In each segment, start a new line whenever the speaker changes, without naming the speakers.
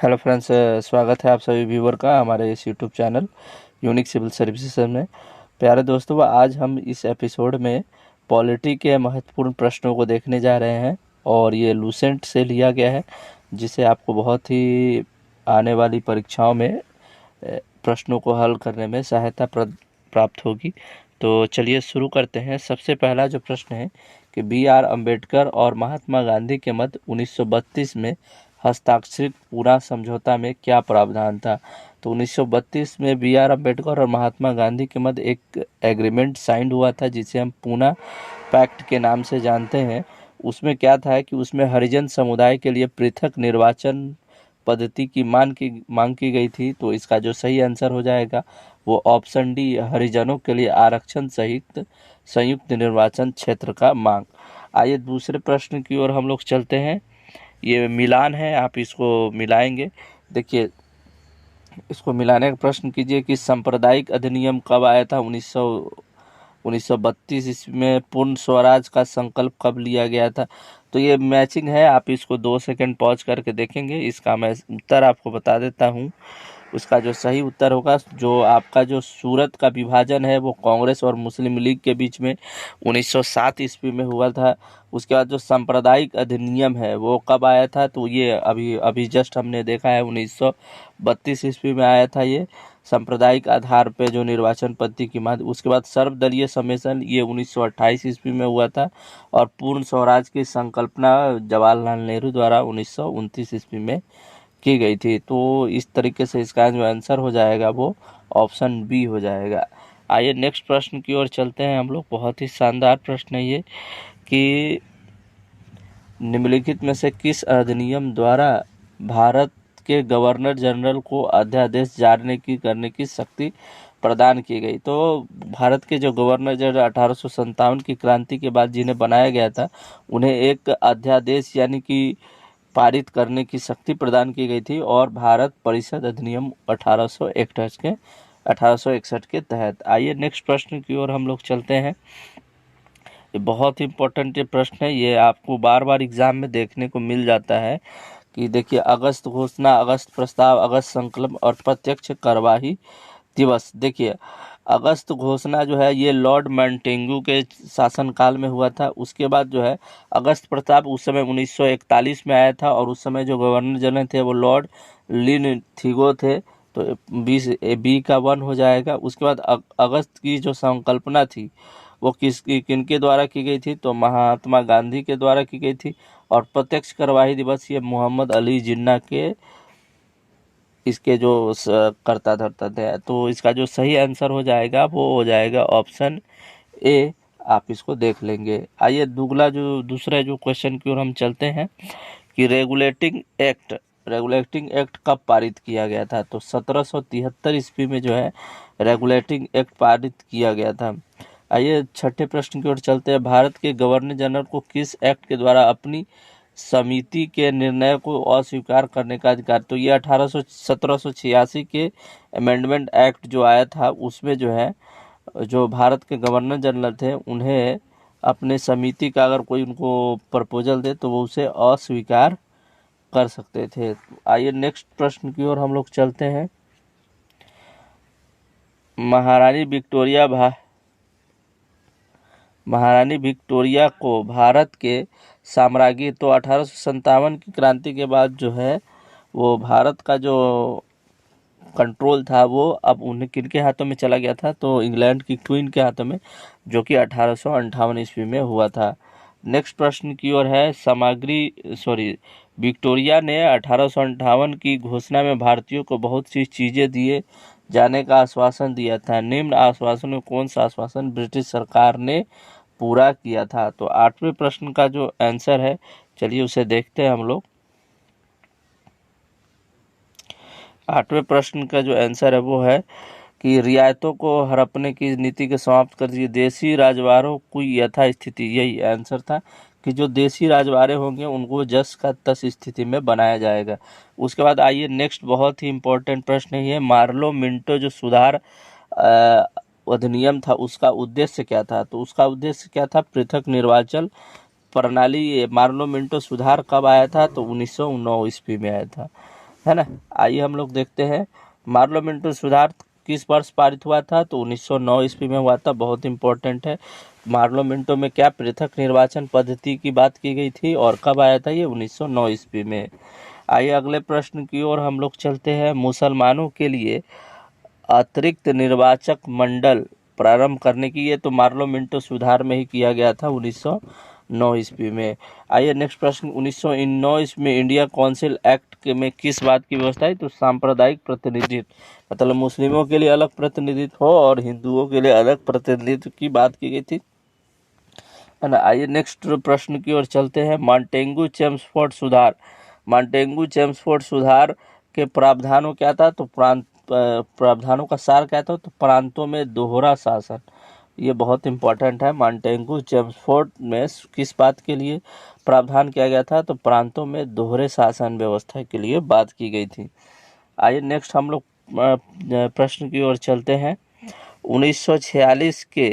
Hello friends, स्वागत है आप सभी व्यूवर का हमारे इस YouTube channel Unique Civil Services में। प्यारे दोस्तों, आज हम इस एपिसोड में पॉलिटी के महत्वपूर्ण प्रश्नों को देखने जा रहे हैं और ये लूसेंट से लिया गया है, जिसे आपको बहुत ही आने वाली परीक्षाओं में प्रश्नों को हल करने में सहायता प्राप्त होगी। तो चलिए शुरू करते हैं। सबसे पहला जो प्रश्न है कि B.R. अम्बेडकर और महात्मा गांधी के मध्य 1932 में हस्ताक्षरित पूरा समझौता में क्या प्रावधान था। तो 1932 में B.R. अम्बेडकर और महात्मा गांधी के मध्य एक एग्रीमेंट साइन हुआ था, जिसे हम पूना पैक्ट के नाम से जानते हैं। उसमें क्या था कि उसमें हरिजन समुदाय के लिए पृथक निर्वाचन पद्धति की मांग की गई थी। तो इसका जो सही आंसर हो जाएगा वो ऑप्शन डी, हरिजनों के लिए आरक्षण सहित संयुक्त निर्वाचन क्षेत्र का मांग। आइए दूसरे प्रश्न की ओर हम लोग चलते हैं। ये मिलान है, आप इसको मिलाएंगे। देखिए, इसको मिलाने का प्रश्न कीजिए कि सांप्रदायिक अधिनियम कब आया था। 1932 इसमें पूर्ण स्वराज का संकल्प कब लिया गया था। तो ये मैचिंग है, आप इसको 2 सेकंड पॉज करके देखेंगे। इसका मैं उत्तर आपको बता देता हूँ। उसका जो सही उत्तर होगा, जो आपका जो सूरत का विभाजन है वो कांग्रेस और मुस्लिम लीग के बीच में 1907 ईस्वी में हुआ था। उसके बाद जो सांप्रदायिक अधिनियम है वो कब आया था, तो ये अभी अभी जस्ट हमने देखा है 1932 ईस्वी में आया था ये सांप्रदायिक आधार पे जो निर्वाचन पद्धति की मांग। उसके बाद सर्वदलीय समेसन ये 1928 ईस्वी में हुआ था और पूर्ण स्वराज की संकल्पना जवाहरलाल नेहरू द्वारा 1929 ईस्वी में की गई थी। तो इस तरीके से इसका जो आंसर हो जाएगा वो ऑप्शन बी हो जाएगा। आइए नेक्स्ट प्रश्न की ओर चलते हैं हम लोग। बहुत ही शानदार प्रश्न है ये कि निम्नलिखित में से किस अधिनियम द्वारा भारत के गवर्नर जनरल को अध्यादेश जारी करने की शक्ति प्रदान की गई। तो भारत के जो गवर्नर जनरल 1857 की क्रांति के बाद जिन्हें बनाया गया था, उन्हें एक अध्यादेश यानी कि पारित करने की शक्ति प्रदान की गई थी और भारत परिषद अधिनियम 1861 के तहत। आइए नेक्स्ट प्रश्न की ओर हम लोग चलते हैं। ये बहुत ही इम्पोर्टेंट ये प्रश्न है, ये आपको बार बार एग्जाम में देखने को मिल जाता है कि देखिए, अगस्त घोषणा, अगस्त प्रस्ताव, अगस्त संकल्प और प्रत्यक्ष कार्यवाही दिवस। देखिए, अगस्त घोषणा जो है ये लॉर्ड माउंटेन्यू के शासनकाल में हुआ था। उसके बाद जो है अगस्त प्रस्ताव उस समय 1941 में आया था और उस समय जो गवर्नर जनरल थे वो लॉर्ड लिनथिगो थे। तो 20 बी का 1 हो जाएगा। उसके बाद अगस्त की जो संकल्पना थी वो किनके द्वारा की गई थी, तो महात्मा गांधी के द्वारा की गई थी। और प्रत्यक्ष कार्यवाही दिवस ये मोहम्मद अली जिन्ना के इसके जो करता धरता थे। तो इसका जो सही आंसर हो जाएगा वो हो जाएगा ऑप्शन ए। आप इसको देख लेंगे। आइए दूसरा जो क्वेश्चन की ओर हम चलते हैं कि रेगुलेटिंग एक्ट कब पारित किया गया था। तो 1773 ईस्वी में जो है रेगुलेटिंग एक्ट पारित किया गया था। आइए छठे प्रश्न की ओर चलते हैं। भारत के गवर्नर जनरल को किस एक्ट के द्वारा अपनी समिति के निर्णय को अस्वीकार करने का अधिकार। तो ये 1786 के अमेंडमेंट एक्ट जो आया था उसमें जो है जो भारत के गवर्नर जनरल थे उन्हें अपने समिति का अगर कोई उनको प्रपोजल दे तो वो उसे अस्वीकार कर सकते थे। आइए नेक्स्ट प्रश्न की ओर हम लोग चलते हैं। महारानी विक्टोरिया को भारत के साम्राज्य, तो 1857 की क्रांति के बाद जो है वो भारत का जो कंट्रोल था वो अब उन्हें किनके हाथों में चला गया था, तो इंग्लैंड की क्वीन के हाथों में, जो कि 1858 ईस्वी में हुआ था। नेक्स्ट प्रश्न की ओर है। विक्टोरिया ने 1858 की घोषणा में भारतीयों को बहुत सी चीजें दिए जाने का आश्वासन दिया था। निम्न आश्वासन में कौन सा आश्वासन ब्रिटिश सरकार ने पूरा किया था। तो 8वें प्रश्न का जो आंसर है, चलिए उसे देखते हैं हम लोग। 8वें प्रश्न का जो आंसर है वो है कि रियायतों को हड़पने की नीति के समाप्त कर दिए, देशी राजवाड़ों की यथास्थिति। यही आंसर था कि जो देशी राजवाड़े होंगे उनको जस का तस स्थिति में बनाया जाएगा। उसके बाद आइए नेक्स्ट बहुत ही इम्पोर्टेंट प्रश्न है ये, मार्लो मिंटो जो सुधार अधिनियम था उसका उद्देश्य क्या था। तो उसका उद्देश्य क्या था, पृथक निर्वाचन प्रणाली। मार्लो मिंटो सुधार कब आया था, तो 1909 ईस्वी में आया था। है ना। आइए हम लोग देखते हैं पार्लियामेंट्री सुधार किस वर्ष पारित हुआ था, तो 1909 ईस्वी में हुआ था। बहुत इंपॉर्टेंट है। पार्लियामेंटों में क्या पृथक निर्वाचन पद्धति की बात की गई थी और कब आया था ये 1909 ईस्वी में। आइए अगले प्रश्न की ओर हम लोग चलते हैं। मुसलमानों के लिए अतिरिक्त निर्वाचक मंडल प्रारंभ करने की, ये तो पार्लियामेंट सुधार में ही किया गया था 1909 ईस्वी में। आइए नेक्स्ट प्रश्न, 1909 ईस्वी में इंडिया काउंसिल एक्ट में किस बात की व्यवस्था है, तो सांप्रदायिक प्रतिनिधित्व, मतलब मुस्लिमों के लिए अलग प्रतिनिधित्व हो और हिंदुओं के लिए अलग प्रतिनिधित्व की बात की गई थी, है ना। आइए नेक्स्ट प्रश्न की ओर चलते हैं। मॉन्टेग्यू चेम्सफोर्ड सुधार, मॉन्टेग्यू चेम्सफोर्ड सुधार के प्रावधानों क्या था, तो प्रावधानों का सार क्या था, तो प्रांतों में दोहरा शासन। ये बहुत इंपॉर्टेंट है। मॉन्टेग्यू चेम्सफोर्ड में किस बात के लिए प्रावधान किया गया था, तो प्रांतों में दोहरे शासन व्यवस्था के लिए बात की गई थी। आइए नेक्स्ट हम लोग प्रश्न की ओर चलते हैं। 1946 के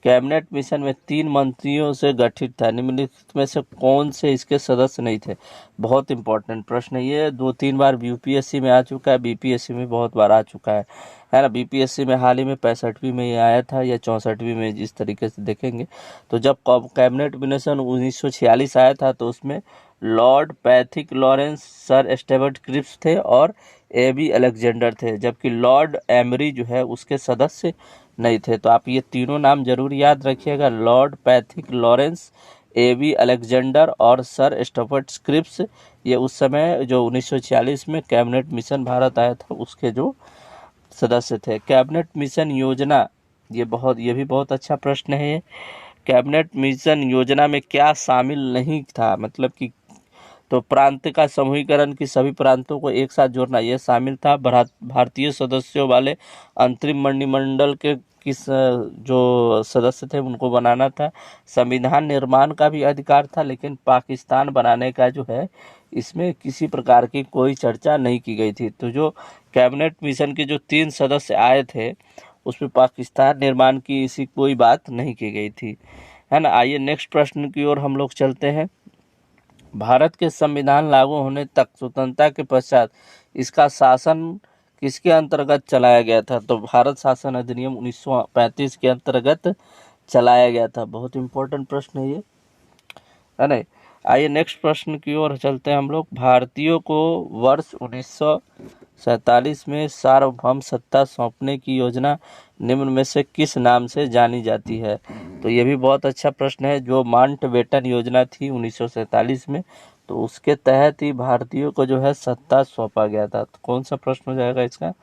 कैबिनेट मिशन में 3 मंत्रियों से गठित था, निम्नलिखित में से कौन से इसके सदस्य नहीं थे। बहुत इंपॉर्टेंट प्रश्न है ये, 2-3 बार यूपीएससी में आ चुका है, बीपीएससी में बहुत बार आ चुका है ना। बीपीएससी में हाल ही में 65वीं में ये आया था या 64वीं में, जिस तरीके से देखेंगे। तो जब कैबिनेट मिशन 1946 आया था तो उसमें Lord Pethick Lawrence, Sir Stewart Cripps थे और एबी अलेक्जेंडर थे, जबकि लॉर्ड एमरी जो है उसके सदस्य नहीं थे। तो आप ये तीनों नाम जरूर याद रखिएगा, Lord Pethick Lawrence, AB Alexander और सर स्टेवर्ट क्रिप्स। ये उस समय जो 1946 में कैबिनेट मिशन भारत आया था उसके जो सदस्य थे। कैबिनेट मिशन योजना, ये भी बहुत अच्छा प्रश्न है। कैबिनेट मिशन योजना में क्या शामिल नहीं था, मतलब कि तो प्रांत का समूहीकरण की सभी प्रांतों को एक साथ जोड़ना यह शामिल था। भारतीय सदस्यों वाले अंतरिम मंत्रिमंडल के किस जो सदस्य थे उनको बनाना था। संविधान निर्माण का भी अधिकार था, लेकिन पाकिस्तान बनाने का जो है इसमें किसी प्रकार की कोई चर्चा नहीं की गई थी। तो जो कैबिनेट मिशन के जो 3 सदस्य आए थे उसमें पाकिस्तान निर्माण की इसी कोई बात नहीं की गई थी, है ना। आइए नेक्स्ट प्रश्न की ओर हम लोग चलते हैं। भारत के संविधान लागू होने तक स्वतंत्रता के पश्चात इसका शासन किसके अंतर्गत चलाया गया था, तो भारत शासन अधिनियम 1935 के अंतर्गत चलाया गया था। बहुत इंपॉर्टेंट प्रश्न है ये, है ना। आइए नेक्स्ट प्रश्न की ओर चलते हैं हम लोग। भारतीयों को वर्ष 1947 में सार्वभौम सत्ता सौंपने की योजना निम्न में से किस नाम से जानी जाती है, तो ये भी बहुत अच्छा प्रश्न है। जो माउंटबेटन योजना थी 1947 में, तो उसके तहत ही भारतीयों को जो है सत्ता सौंपा गया था। तो कौन सा प्रश्न हो जाएगा इसका,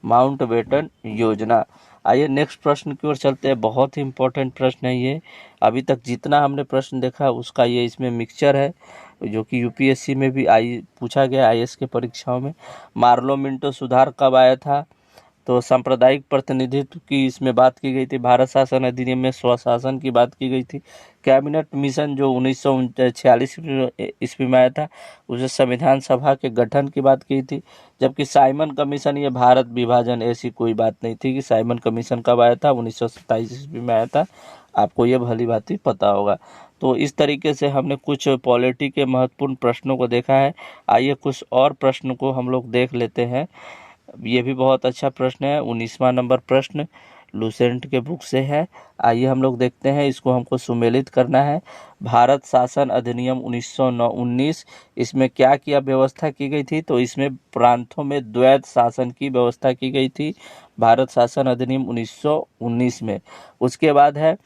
माउंटबेटन योजना। आइए नेक्स्ट प्रश्न की ओर चलते हैं। बहुत ही इंपॉर्टेंट प्रश्न है ये, अभी तक जितना हमने प्रश्न देखा उसका ये इसमें मिक्सचर है, जो कि यूपीएससी में भी पूछा गया, आईएएस के परीक्षाओं में। पार्लियामेंट सुधार कब आया था, तो सांप्रदायिक प्रतिनिधित्व की इसमें बात की गई थी। भारत शासन अधिनियम में स्वशासन की बात की गई थी। कैबिनेट मिशन जो 1946 ईस्वी में आया था उसे संविधान सभा के गठन की बात की थी। जबकि साइमन कमीशन, ये भारत विभाजन, ऐसी कोई बात नहीं थी कि साइमन कमीशन कब आया था, 1927 ईस्वी में आया था। आपको ये भली बात ही पता होगा। तो इस तरीके से हमने कुछ पॉलिटी के महत्वपूर्ण प्रश्नों को देखा है। आइए कुछ और प्रश्न को हम लोग देख लेते हैं। ये भी बहुत अच्छा प्रश्न है, 19वां नंबर प्रश्न लूसेंट के बुक से है। आइए हम लोग देखते हैं, इसको हमको सुमेलित करना है। भारत शासन अधिनियम 1919, इसमें क्या क्या व्यवस्था की गई थी, तो इसमें प्रांतों में द्वैत शासन की व्यवस्था की गई थी भारत शासन अधिनियम 1919 में। उसके बाद है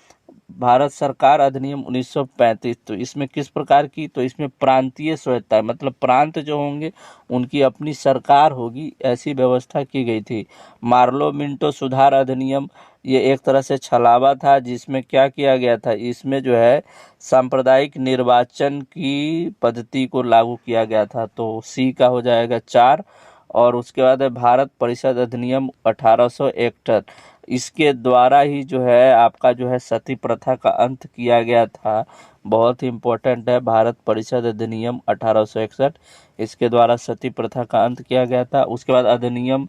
भारत सरकार अधिनियम 1935, तो इसमें किस प्रकार की, तो इसमें प्रांतीय स्वायत्तता, मतलब प्रांत जो होंगे उनकी अपनी सरकार होगी, ऐसी व्यवस्था की गई थी। मार्लो मिंटो सुधार अधिनियम, ये एक तरह से छलावा था, जिसमें क्या किया गया था, इसमें जो है सांप्रदायिक निर्वाचन की पद्धति को लागू किया गया था। तो सी का हो जाएगा 4। और उसके बाद है भारत परिषद अधिनियम 1871, इसके द्वारा ही जो है आपका जो है सती प्रथा का अंत किया गया था। बहुत ही इम्पोर्टेंट है, भारत परिषद अधिनियम 1861, इसके द्वारा सती प्रथा का अंत किया गया था। उसके बाद अधिनियम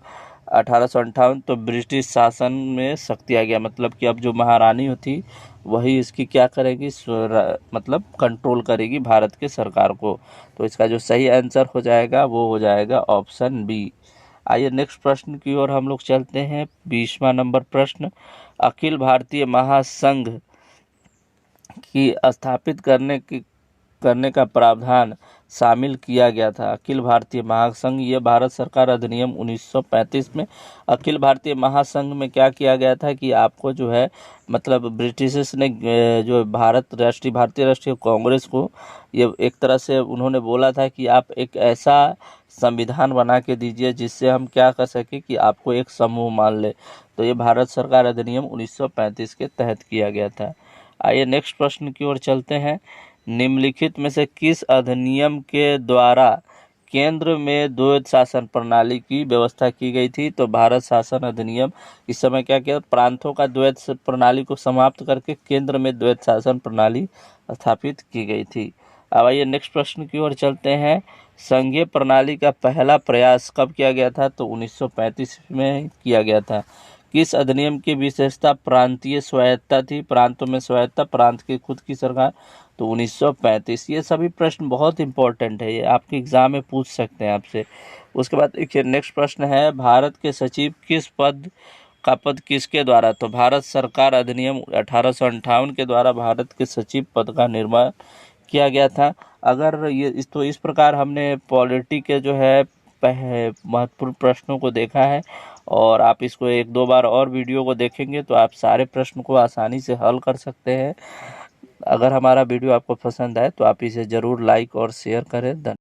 1858, तो ब्रिटिश शासन में सख्ती आ गया, मतलब कि अब जो महारानी थी वही इसकी क्या करेगी, मतलब कंट्रोल करेगी भारत के सरकार को। तो इसका जो सही आंसर हो जाएगा वो हो जाएगा ऑप्शन बी। आइए नेक्स्ट प्रश्न की ओर हम लोग चलते हैं। 20वां नंबर प्रश्न, अखिल भारतीय महासंघ की स्थापित करने का प्रावधान शामिल किया गया था। अखिल भारतीय महासंघ, ये भारत सरकार अधिनियम 1935 में अखिल भारतीय महासंघ में क्या किया गया था कि आपको जो है मतलब ब्रिटिशर्स ने जो भारतीय राष्ट्रीय कांग्रेस को ये एक तरह से उन्होंने बोला था कि आप एक ऐसा संविधान बना के दीजिए जिससे हम क्या कर सके कि आपको एक समूह मान ले। तो ये भारत सरकार अधिनियम 1935 के तहत किया गया था। आइए नेक्स्ट प्रश्न की ओर चलते हैं। निम्नलिखित में से किस अधिनियम के द्वारा केंद्र में द्वैध शासन प्रणाली की व्यवस्था की गई थी? तो भारत शासन अधिनियम इस समय क्या किया, प्रांतों का द्वैध प्रणाली को समाप्त करके केंद्र में द्वैध शासन प्रणाली स्थापित की गई थी। अब आइए नेक्स्ट प्रश्न की ओर चलते हैं। संघीय प्रणाली का पहला प्रयास कब किया गया था? तो 1935 में किया गया था। किस अधिनियम की विशेषता प्रांतीय स्वायत्तता थी? प्रांतों में स्वायत्तता, प्रांत की खुद की सरकार। तो 1935। ये सभी प्रश्न बहुत इंपॉर्टेंट है, ये आपके एग्जाम में पूछ सकते हैं आपसे। उसके बाद देखिए नेक्स्ट प्रश्न है, भारत के सचिव पद किसके द्वारा? तो भारत सरकार अधिनियम 1858 के द्वारा भारत के सचिव पद का निर्माण किया गया था। अगर ये इस प्रकार हमने पॉलिटी के जो है महत्वपूर्ण प्रश्नों को देखा है, और आप इसको 1-2 बार और वीडियो को देखेंगे तो आप सारे प्रश्न को आसानी से हल कर सकते हैं। अगर हमारा वीडियो आपको पसंद आए तो आप इसे ज़रूर लाइक और शेयर करें। धन्यवाद।